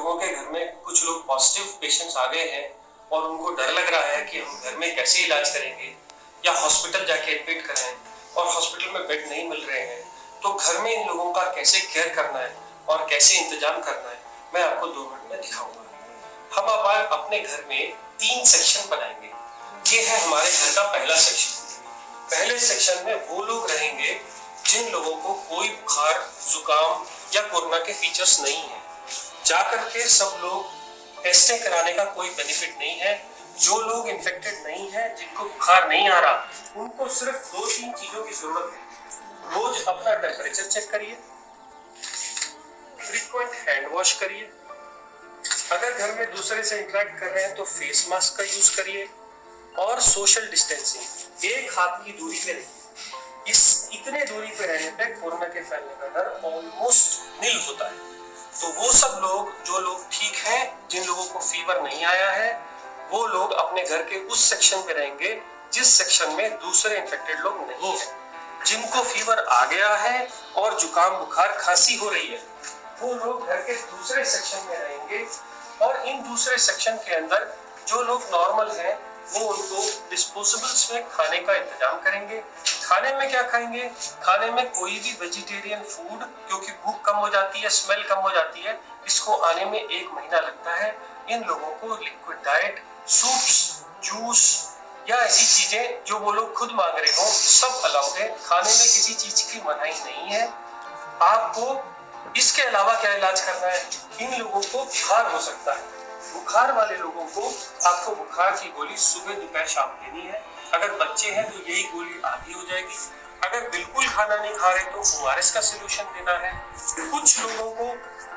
लोगों के घर में कुछ लोग पॉजिटिव पेशेंट्स आ गए हैं और उनको डर लग रहा है कि हम घर में कैसे इलाज करेंगे या हॉस्पिटल जाके एडमिट कराएं और हॉस्पिटल में बेड नहीं मिल रहे हैं, तो घर में इन लोगों का कैसे केयर करना है और कैसे इंतजाम करना है मैं आपको 2 मिनट में दिखाऊंगा। हम अब अपने घर में 3 सेक्शन बनाएंगे। ये है हमारे घर का पहला सेक्शन। पहले सेक्शन में वो लोग रहेंगे जिन लोगों को कोई बुखार, जुकाम या कोरोना के फीचर्स नहीं है। जाकर के सब लोग टेस्टिंग कराने का कोई बेनिफिट नहीं है। जो लोग इन्फेक्टेड नहीं है, जिनको बुखार नहीं आ रहा, उनको सिर्फ 2-3 चीजों की जरूरत है। रोज अपना टेम्परेचर चेक करिए, फ्रीक्वेंट हैंड वॉश करिए, अगर घर में दूसरे से इंटरेक्ट कर रहे हैं तो फेस मास्क का यूज करिए और सोशल डिस्टेंसिंग, 1 हाथ की दूरी पे रहिए। इतने दूरी पे रहने पे कोरोना के फैलने का डर ऑलमोस्ट नील होता है। तो वो सब लोग, जो लोग ठीक हैं, जिन लोगों को फीवर नहीं आया है, वो लोग अपने घर के उस सेक्शन में रहेंगे जिस सेक्शन में दूसरे इन्फेक्टेड लोग नहीं है। जिनको फीवर आ गया है और जुकाम, बुखार, खांसी हो रही है, वो लोग घर के दूसरे सेक्शन में रहेंगे और इन दूसरे सेक्शन के अंदर जो लोग नॉर्मल हैं वो उनको डिस्पोजेबल्स में खाने का इंतजाम करेंगे। खाने में क्या खाएंगे? खाने में कोई भी वेजिटेरियन फूड, क्योंकि भूख कम हो जाती है, स्मेल कम हो जाती है, इसको आने में 1 महीना लगता है। इन लोगों को लिक्विड डाइट, सूप्स, जूस या ऐसी चीजें जो वो लोग खुद मांग रहे हो, सब अलाउड है। खाने में किसी चीज की मनाही नहीं है। आपको इसके अलावा क्या इलाज करना है? इन लोगों को बुखार हो सकता है। बुखार वाले लोगों को आपको बुखार की गोली सुबह, दोपहर, शाम देनी है। अगर बच्चे हैं तो यही गोली आधी हो जाएगी। अगर बिल्कुल खाना नहीं खा रहे तो ORS का सोल्यूशन देना है। कुछ लोगों को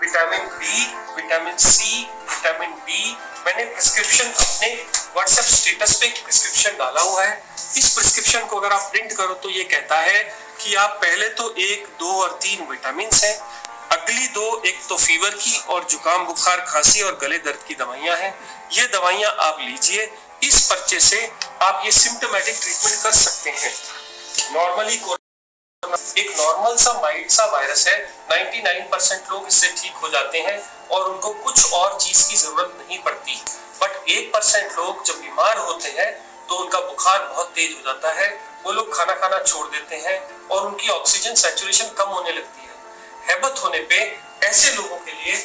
vitamin B, vitamin C, vitamin D, मैंने प्रिस्क्रिप्शन अपने व्हाट्सएप स्टेटस पे प्रिस्क्रिप्शन डाला हुआ है। इस प्रिस्क्रिप्शन को अगर आप प्रिंट करो तो ये कहता है कि आप पहले तो 1, 2 और 3 विटामिन है, अगली 2, एक तो फीवर की और जुकाम, बुखार, खांसी और गले दर्द की दवाइयां हैं। ये दवाइयां आप लीजिए। इस पर्चे से आप ये सिम्टोमेटिक ट्रीटमेंट कर सकते हैं। नॉर्मली एक नॉर्मल सा माइल्ड सा वायरस है, 99% लोग इससे ठीक हो जाते हैं और उनको कुछ और चीज की जरूरत नहीं पड़ती। बट 1% लोग जब बीमार होते हैं तो उनका बुखार बहुत तेज हो जाता है, वो लोग खाना खाना छोड़ देते हैं और उनकी ऑक्सीजन सैचुरेशन कम होने लगती है। हैबत होने पे ऐसे लोगों के लिए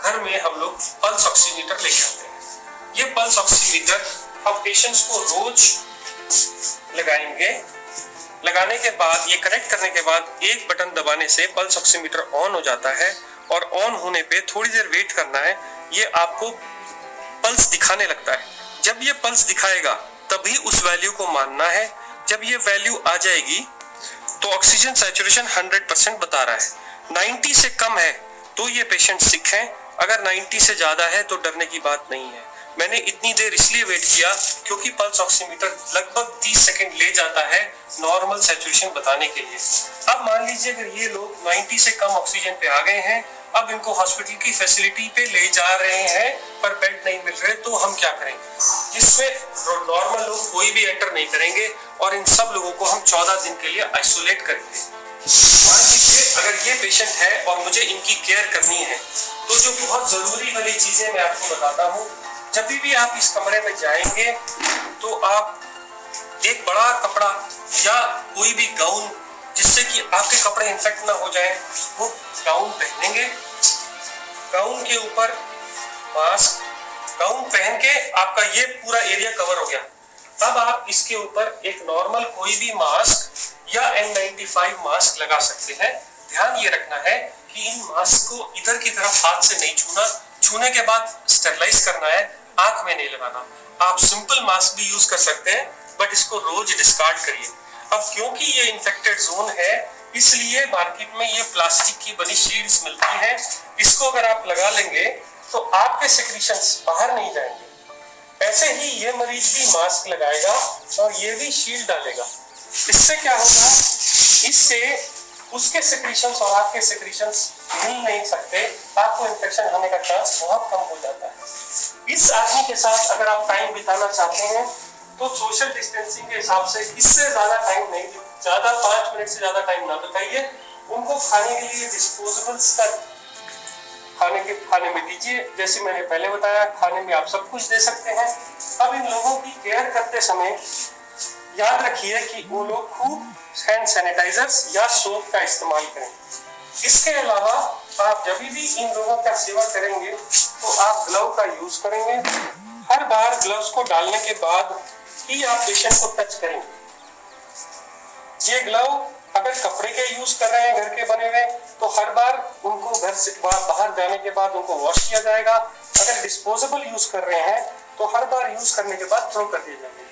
घर में हम लोग पल्स ऑक्सीमीटर लेके आते हैं। ये पल्स ऑक्सीमीटर हम पेशेंट्स को रोज लगाएंगे। लगाने के बाद, ये कनेक्ट करने के बाद एक बटन दबाने से पल्स ऑक्सीमीटर ऑन हो जाता है और ऑन होने पे थोड़ी देर वेट करना है। ये आपको पल्स दिखाने लगता है। जब ये पल्स दिखाएगा तभी उस वैल्यू को मानना है। जब ये वैल्यू आ जाएगी तो ऑक्सीजन सैचुरेशन 100% बता रहा है। 90 से कम है तो ये पेशेंट सिक है, अगर 90 से ज्यादा है तो डरने की बात नहीं है। मैंने इतनी देर इसलिए वेट किया क्योंकि पल्स ऑक्सीमीटर लगभग 30 सेकंड ले जाता है नॉर्मल सैचुरेशन बताने के लिए। अब मान लीजिए अगर ये लोग 90 से कम ऑक्सीजन पे आ गए हैं, अब इनको हॉस्पिटल की फैसिलिटी पे ले जा रहे हैं पर बेड नहीं मिल रहे, तो हम क्या करेंगे? जिसमें नॉर्मल लोग कोई भी एंटर नहीं करेंगे और इन सब लोगों को हम 14 दिन के लिए आइसोलेट करेंगे। मान लीजिए अगर ये पेशेंट है और मुझे इनकी केयर करनी है, तो जो बहुत जरूरी वाली चीजें मैं आपको बताता हूँ। जब भी आप इस कमरे में जाएंगे तो आप एक बड़ा कपड़ा या कोई भी गाउन, जिससे कि आपके कपड़े इन्फेक्ट ना हो जाए, वो गाउन पहनेंगे। गाउन के ऊपर मास्क, गाउन पहन के आपका ये पूरा एरिया कवर हो गया। अब आप इसके ऊपर एक नॉर्मल कोई भी मास्क या N95 मास्क लगा सकते हैं। ध्यान ये रखना है कि इन मास्क को इधर की तरफ हाथ से नहीं छूना, छूने के बाद स्टेरलाइज करना है, आंख में नहीं लगाना। आप सिंपल मास्क भी यूज कर सकते हैं बट इसको रोज डिस्कार्ड करिए। अब क्योंकि ये इन्फेक्टेड जोन है, इसलिए मार्केट में ये प्लास्टिक की बनी शील्ड्स मिलती हैं। इसको अगर आप लगा लेंगे तो आपके सेक्रीशंस बाहर नहीं जाएंगे। ऐसे ही ये मरीज भी मास्क लगाएगा और ये भी शील्ड डालेगा। इससे क्या होगा? इससे उसके सेक्रीशंस और आपके सेक्रीशंस मिल नहीं सकते, आपको इन्फेक्शन होने का चांस बहुत कम हो जाता है। इस आदमी के साथ अगर आप टाइम बिताना चाहते हैं तो सोशल डिस्टेंसिंग के हिसाब से इससे ज्यादा टाइम नहीं, ज्यादा 5 मिनट से ज्यादा टाइम ना बिताइए। उनको खाने के लिए डिस्पोजेबल्स का खाने में दीजिए। जैसे मैंने पहले बताया, खाने में आप सब कुछ दे सकते हैं। अब इन लोगों की केयर करते समय याद रखिए कि वो लोग खूब हैंड सैनिटाइजर्स या सोप का इस्तेमाल करें। इसके अलावा आप जब भी इन लोगों का सेवा करेंगे तो आप ग्लव का यूज करेंगे। हर बार ग्लव्स को डालने के बाद ही आप पेशेंट को टच करेंगे। ये ग्लव अगर कपड़े के यूज कर रहे हैं घर के बने हुए, तो हर बार उनको घर से बाहर जाने के बाद उनको वॉश किया जाएगा। अगर डिस्पोजेबल यूज कर रहे हैं तो हर बार यूज करने के बाद थ्रो कर दिए जाएंगे।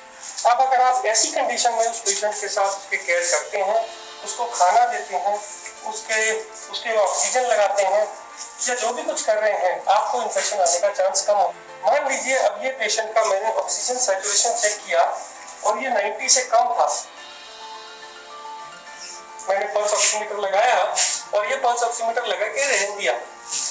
अब अगर आप ऐसी कंडीशन में उस पेशेंट के साथ उसके केयर करते हैं, उसको खाना देते हैं, उसके ऑक्सीजन लगाते हैं या जो भी कुछ कर रहे हैं, आपको इन्फेक्शन आने का चांस कम हो। मान लीजिए अब ये पेशेंट का मैंने ऑक्सीजन सैचुरेशन चेक किया और ये 90 से कम था। मैंने पल्स ऑक्सीमीटर लगाया और ये पल्स ऑक्सीमीटर लगा के रहने दिया।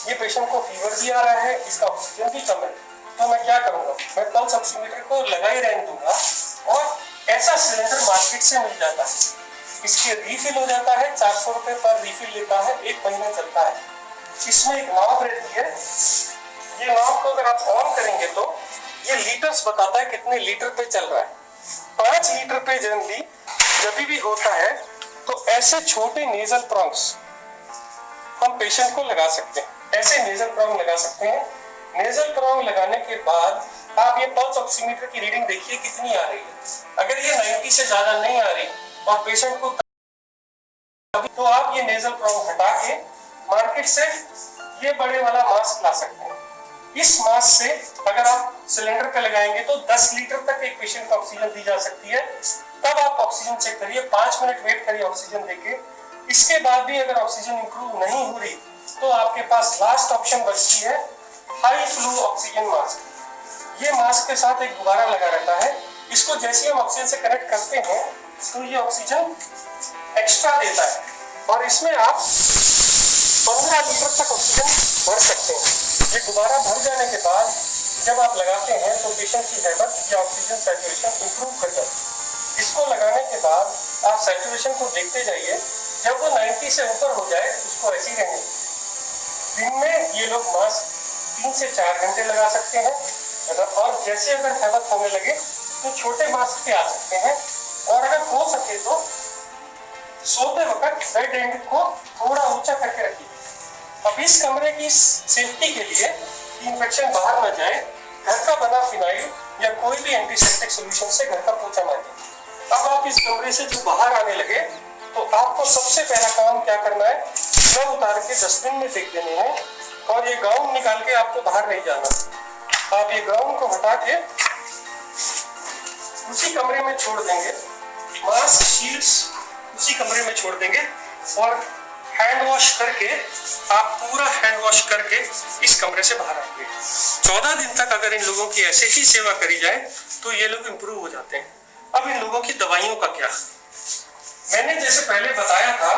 ये पेशेंट को फीवर भी आ रहा है, इसका ऑक्सीजन भी कम है, तो मैं क्या करूंगा? मैं पल्स ऑक्सीमीटर को लगा ही रहने दूंगा। और ऐसा सिलेंडर मार्केट से मिल जाता है, इसके रिफिल हो जाता है, 400 रुपए पर रिफिल लेता है, 1 महीना चलता है। इसमें एक नॉब रहती है, ये नॉब को अगर आप ऑन करेंगे तो ये लीटर्स बताता है कितने लीटर पे चल रहा है। 5 लीटर पे जनरली जब भी होता है तो ऐसे छोटे नेजल प्रॉन्ग्स हम पेशेंट को लगा सकते हैं। ऐसे नेजल प्रॉन्ग लगा सकते हैं। नेजल प्रॉन्ग लगाने के बाद आप ये पल्स ऑक्सीमीटर की रीडिंग देखिए कितनी आ रही है। अगर ये 90 से ज्यादा नहीं आ रही और पेशेंट को, तो आप ये नेजल प्रॉन्ग हटा के मार्केट से ये बड़े वाला मास्क ला सकते हैं। इस मास्क से अगर आप सिलेंडर पे लगाएंगे तो 10 लीटर तक एक पेशेंट को ऑक्सीजन दी जा सकती है। तब आप ऑक्सीजन चेक करिए, 5 मिनट वेट करिए ऑक्सीजन देके। इसके बाद भी अगर ऑक्सीजन इंप्रूव नहीं हो रही तो आपके पास लास्ट ऑप्शन बचती है हाई फ्लो ऑक्सीजन मास्क। ये मास्क के साथ एक गुब्बारा लगा रहता है, इसको जैसे हम ऑक्सीजन से कनेक्ट करते हैं तो ये ऑक्सीजन एक्स्ट्रा देता है और इसमें आप 15 लीटर तक ऑक्सीजन भर सकते हैं। ये गुब्बारा भर जाने के बाद जब आप लगाते हैं तो पेशेंट की हेबत या ऑक्सीजन सैचुरेशन इंप्रूव कर जाती है। इसको लगाने के बाद आप सैचुरेशन को देखते जाइए, जब वो 90 से ऊपर हो जाए उसको ऐसे ही रहने। दिन में ये लोग मास्क 3 से 4 घंटे लगा सकते हैं और जैसे अगर हेबत होने लगे तो छोटे मास्क पे आ सकते हैं। और अगर हो सके तो सोते वक्त बेड एंड को थोड़ा ऊंचा करके रखिए। अब इस कमरे की सेफ्टी के लिए इंफेक्शन बाहर न जाए, घर का बना फिनाइल या कोई भी एंटीसेप्टिक सॉल्यूशन से घर का पोछा मारिए। अब आप इस कमरे से जो बाहर आने लगे तो आपको सबसे पहला काम क्या करना है? ग्लव उतार के डस्टबिन में फेंक देने हैं और ये गाउन निकाल के आपको बाहर नहीं जाना। आप ये गाउन को हटा के उसी कमरे में छोड़ देंगे, मास्क शील्ड्स उसी कमरे में छोड़ देंगे और हैंड वॉश करके आप पूरा हैंड वॉश करके इस कमरे से बाहर आएंगे। 14 दिन तक अगर इन लोगों की ऐसे ही सेवा करी जाए तो ये लोग इंप्रूव हो जाते हैं। अब इन लोगों की दवाइयों का क्या? मैंने जैसे पहले बताया था,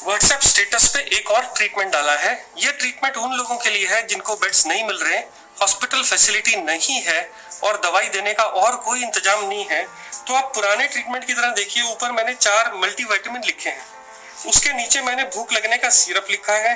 व्हाट्सएप स्टेटस पे एक और ट्रीटमेंट डाला है। ये ट्रीटमेंट उन लोगों के लिए है जिनको बेड्स नहीं मिल रहे, हॉस्पिटल फैसिलिटी नहीं है और दवाई देने का और कोई इंतजाम नहीं है। तो आप पुराने ट्रीटमेंट की तरह देखिए, ऊपर मैंने 4 मल्टीविटामिन लिखे हैं, उसके नीचे मैंने भूख लगने का सिरप लिखा है,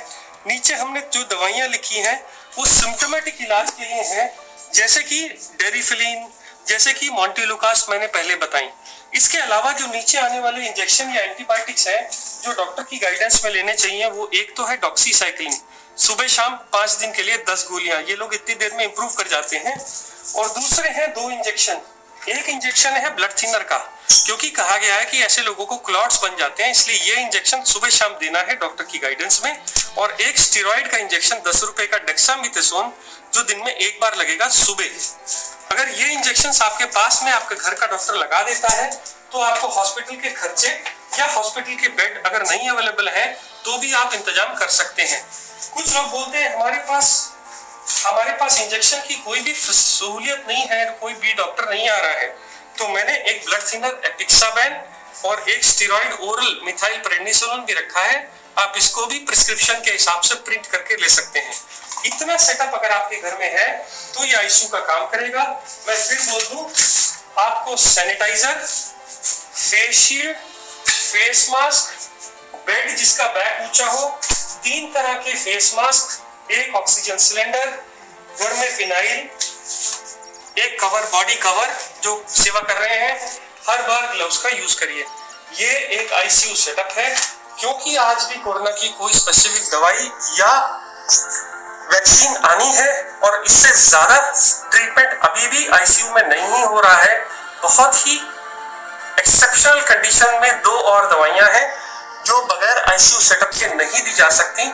नीचे हमने जो दवाइयां लिखी हैं वो सिम्टोमेटिक इलाज के लिए हैं, जैसे कि डेरिफिलिन, जैसे कि मॉन्टेलुकास्ट मैंने पहले बताई। इसके अलावा जो नीचे आने वाले इंजेक्शन या एंटीबायोटिक्स हैं जो डॉक्टर की गाइडेंस में लेने चाहिए, वो एक तो है डॉक्सीसाइक्लिन, सुबह शाम 5 दिन के लिए 10 गोलियां, ये लोग इतनी देर में इंप्रूव कर जाते हैं। और दूसरे हैं 2 इंजेक्शन। एक इंजेक्शन है ब्लड थिनर का, क्योंकि कहा गया है कि ऐसे लोगों को क्लॉट्स बन जाते हैं, इसलिए ये इंजेक्शन सुबह शाम देना है डॉक्टर की गाइडेंस में। और एक स्टेरॉइड का इंजेक्शन 10 रुपए का डेक्सामेथासोन, जो दिन में 1 बार लगेगा सुबह। अगर ये इंजेक्शन आपके पास में आपके घर का डॉक्टर लगा देता है तो आपको हॉस्पिटल के खर्चे या हॉस्पिटल के बेड अगर नहीं अवेलेबल है तो भी आप इंतजाम कर सकते हैं। कुछ लोग बोलते हैं हमारे पास इंजेक्शन की कोई भी सहूलियत नहीं है, कोई भी डॉक्टर नहीं आ रहा है, तो मैंने एक ब्लड थिनर एपिक्साबैन और एक स्टेरॉइड ओरल मिथाइल प्रेडनिसोलोन भी रखा है। आप इसको भी प्रिस्क्रिप्शन के हिसाब से प्रिंट करके ले सकते हैं। इतना सेटअप अगर आपके घर में है तो ये आईसीयू का काम करेगा। मैं फिर बोल दूं, आपको sanitizer, face shield, face mask, bed जिसका बैक ऊंचा हो, 3 तरह के फेस मास्क, एक ऑक्सीजन सिलेंडर, घर में फिनाइल, एक कवर, बॉडी कवर जो सेवा कर रहे हैं, हर बार ग्लव्स का यूज करिए। ये एक आईसीयू सेटअप है, क्योंकि आज भी कोरोना की कोई स्पेसिफिक दवाई या वैक्सीन आनी है और इससे ज्यादा ट्रीटमेंट अभी भी आईसीयू में नहीं हो रहा है। बहुत ही एक्सेप्शनल कंडीशन में 2 और दवाइयां हैं जो बगैर आईसीयू सेटअप के नहीं दी जा सकती।